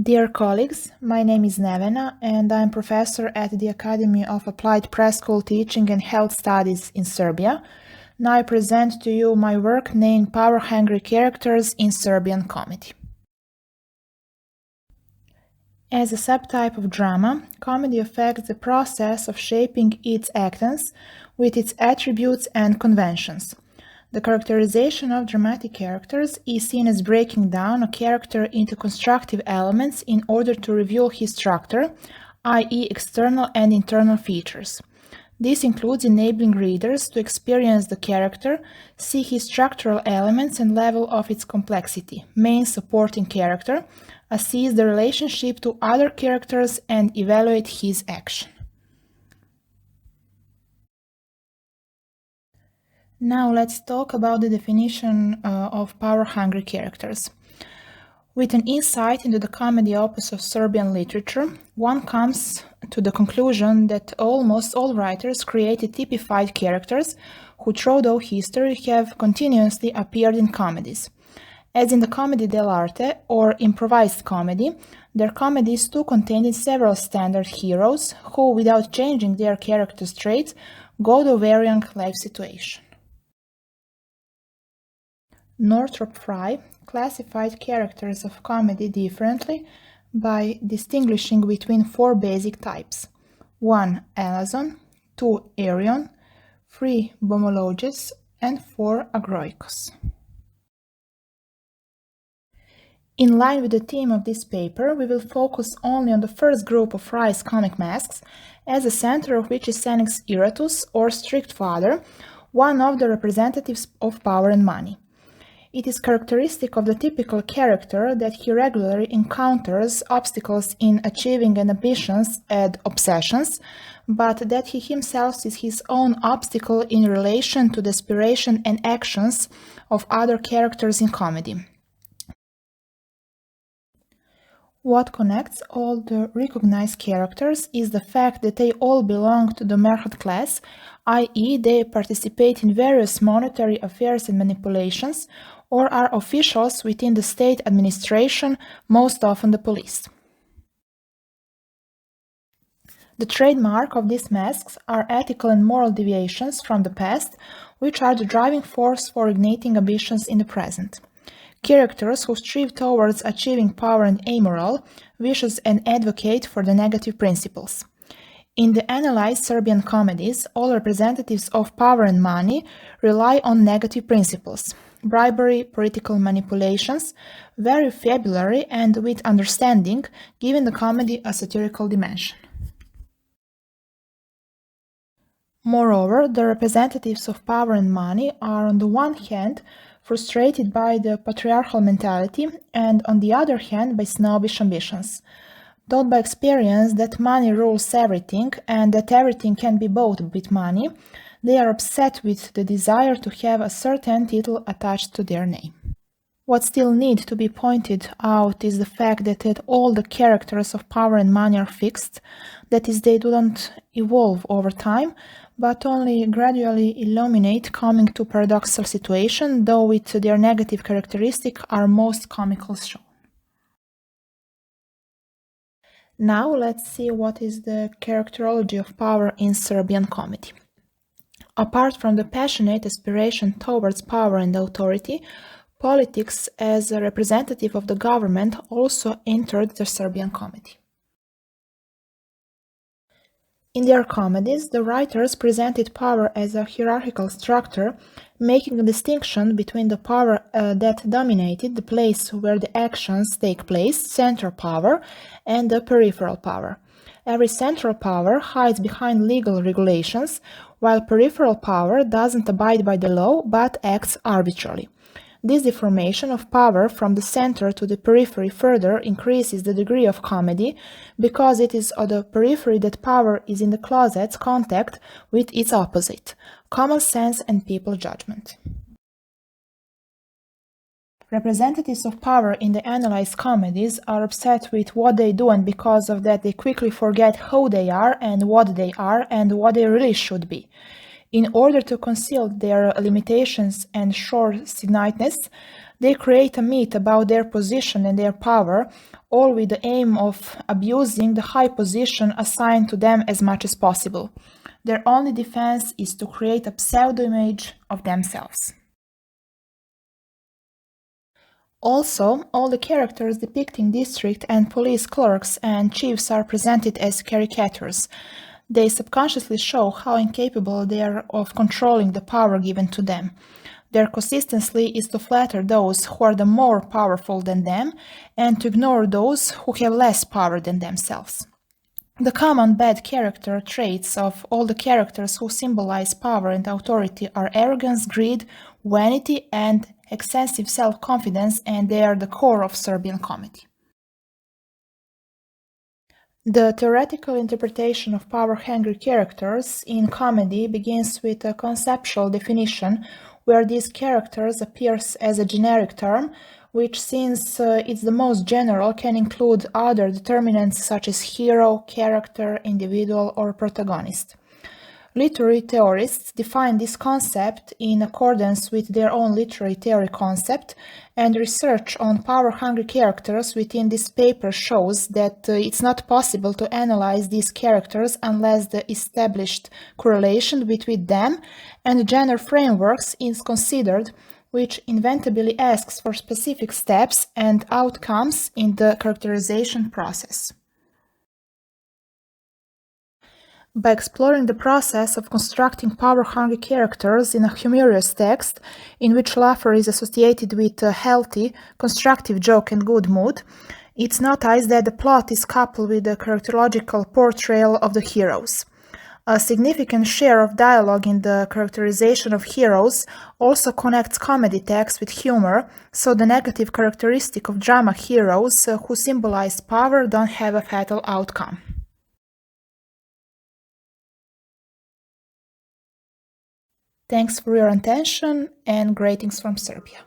Dear colleagues, my name is Nevena and I'm professor at the Academy of Applied Preschool Teaching and Health Studies in Serbia. Now I present to you my work named Power-Hungry Characters in Serbian Comedy. As a subtype of drama, comedy affects the process of shaping its actants with its attributes and conventions. The characterization of dramatic characters is seen as breaking down a character into constructive elements in order to reveal his structure, i.e. external and internal features. This includes enabling readers to experience the character, see his structural elements and level of its complexity, main supporting character, assess the relationship to other characters and evaluate his action. Now let's talk about the definition of power-hungry characters. With an insight into the comedy opus of Serbian literature, one comes to the conclusion that almost all writers created typified characters who throughout history have continuously appeared in comedies. As in the comedy dell'arte or improvised comedy, their comedies too contained several standard heroes who, without changing their character traits, go to varying life situations. Northrop Frye classified characters of comedy differently by distinguishing between four basic types: 1. Alazon, 2. Arion, 3. Bomologes, and 4. Agroikos. In line with the theme of this paper, we will focus only on the first group of Frye's comic masks, as the center of which is Senex Iratus, or strict father, one of the representatives of power and money. It is characteristic of the typical character that he regularly encounters obstacles in achieving ambitions and obsessions, but that he himself sees his own obstacle in relation to the aspiration and actions of other characters in comedy. What connects all the recognized characters is the fact that they all belong to the merchant class, i.e. they participate in various monetary affairs and manipulations, or are officials within the state administration, most often the police. The trademark of these masks are ethical and moral deviations from the past, which are the driving force for igniting ambitions in the present. Characters who strive towards achieving power and amoral, vicious and advocate for the negative principles. In the analyzed Serbian comedies, all representatives of power and money rely on negative principles: bribery, political manipulations, very fabulary and with understanding, giving the comedy a satirical dimension. Moreover, the representatives of power and money are on the one hand frustrated by the patriarchal mentality and on the other hand by snobbish ambitions. Taught by experience that money rules everything and that everything can be bought with money, they are upset with the desire to have a certain title attached to their name. What still needs to be pointed out is the fact that all the characters of power and money are fixed, that is, they do not evolve over time, but only gradually illuminate, coming to paradoxical situation, though with their negative characteristic are most comical shown. Now let's see what is the characterology of power in Serbian comedy. Apart from the passionate aspiration towards power and authority, politics as a representative of the government also entered the Serbian comedy. In their comedies, the writers presented power as a hierarchical structure, making a distinction between the power that dominated the place where the actions take place, central power, and the peripheral power. Every central power hides behind legal regulations, while peripheral power doesn't abide by the law but acts arbitrarily. This deformation of power from the center to the periphery further increases the degree of comedy, because it is on the periphery that power is in the closet's contact with its opposite, common sense and people judgment. Representatives of power in the analyzed comedies are upset with what they do, and because of that they quickly forget who they are and what they really should be. In order to conceal their limitations and short-sightedness, They create a myth about their position and their power, all with the aim of abusing the high position assigned to them as much as possible. Their only defense is to create a pseudo-image of themselves. Also, all the characters depicting district and police clerks and chiefs are presented as caricatures. They subconsciously show how incapable they are of controlling the power given to them. Their consistency is to flatter those who are the more powerful than them and to ignore those who have less power than themselves. The common bad character traits of all the characters who symbolize power and authority are arrogance, greed, vanity, and excessive self-confidence, and they are the core of Serbian comedy. The theoretical interpretation of power-hungry characters in comedy begins with a conceptual definition where these characters appears as a generic term, which, since it's the most general, can include other determinants such as hero, character, individual, or protagonist. Literary theorists define this concept in accordance with their own literary theory concept, and research on power-hungry characters within this paper shows that it's not possible to analyze these characters unless the established correlation between them and the genre frameworks is considered, which inevitably asks for specific steps and outcomes in the characterization process. By exploring the process of constructing power-hungry characters in a humorous text, in which laughter is associated with a healthy, constructive joke and good mood, it's noticed that the plot is coupled with the characterological portrayal of the heroes. A significant share of dialogue in the characterization of heroes also connects comedy text with humor, so the negative characteristic of drama heroes who symbolize power don't have a fatal outcome. Thanks for your attention and greetings from Serbia.